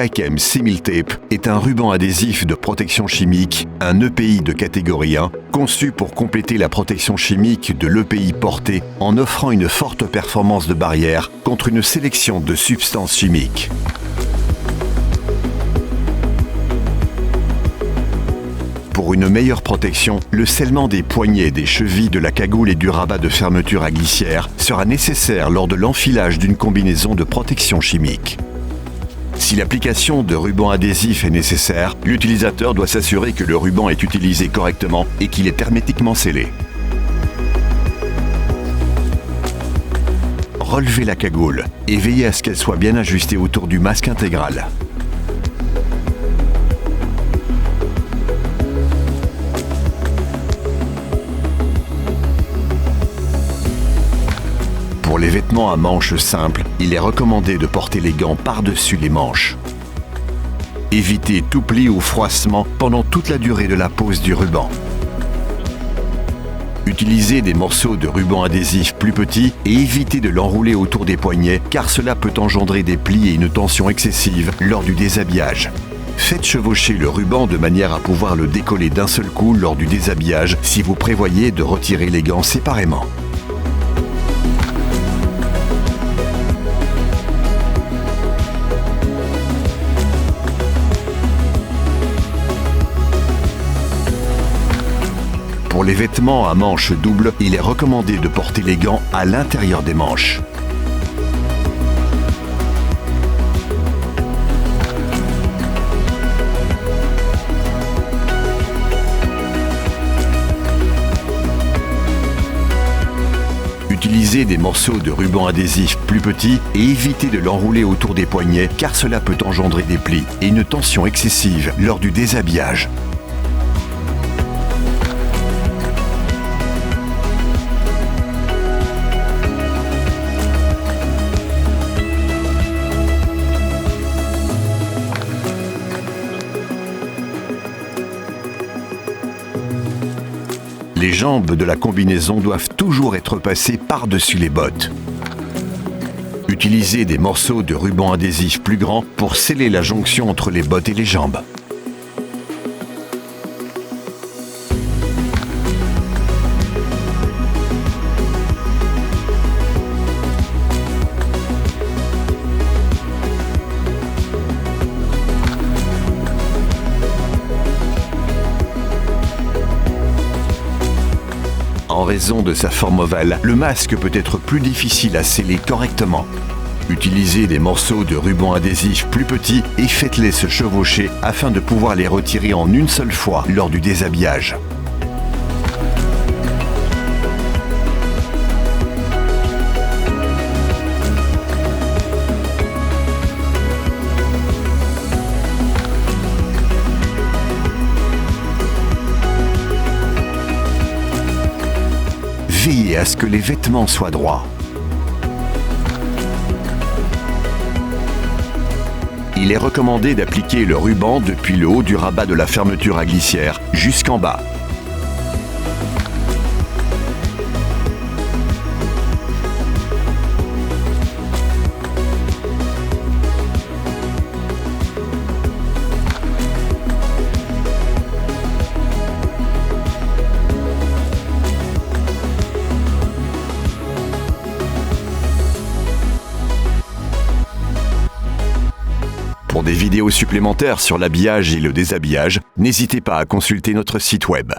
KM Simil Tape est un ruban adhésif de protection chimique, un EPI de catégorie 1, conçu pour compléter la protection chimique de l'EPI porté en offrant une forte performance de barrière contre une sélection de substances chimiques. Pour une meilleure protection, le scellement des poignets, des chevilles, de la cagoule et du rabat de fermeture à glissière sera nécessaire lors de l'enfilage d'une combinaison de protection chimique. Si l'application de ruban adhésif est nécessaire, l'utilisateur doit s'assurer que le ruban est utilisé correctement et qu'il est hermétiquement scellé. Relevez la cagoule et veillez à ce qu'elle soit bien ajustée autour du masque intégral. Pour les vêtements à manches simples, il est recommandé de porter les gants par-dessus les manches. Évitez tout pli ou froissement pendant toute la durée de la pose du ruban. Utilisez des morceaux de ruban adhésif plus petits et évitez de l'enrouler autour des poignets car cela peut engendrer des plis et une tension excessive lors du déshabillage. Faites chevaucher le ruban de manière à pouvoir le décoller d'un seul coup lors du déshabillage si vous prévoyez de retirer les gants séparément. Pour les vêtements à manches doubles, il est recommandé de porter les gants à l'intérieur des manches. Utilisez des morceaux de ruban adhésif plus petits et évitez de l'enrouler autour des poignets car cela peut engendrer des plis et une tension excessive lors du déshabillage. Les jambes de la combinaison doivent toujours être passées par-dessus les bottes. Utilisez des morceaux de ruban adhésif plus grands pour sceller la jonction entre les bottes et les jambes. En raison de sa forme ovale, le masque peut être plus difficile à sceller correctement. Utilisez des morceaux de ruban adhésif plus petits et faites-les se chevaucher afin de pouvoir les retirer en une seule fois lors du déshabillage. Veillez à ce que les vêtements soient droits. Il est recommandé d'appliquer le ruban depuis le haut du rabat de la fermeture à glissière jusqu'en bas. Pour des vidéos supplémentaires sur l'habillage et le déshabillage, n'hésitez pas à consulter notre site web.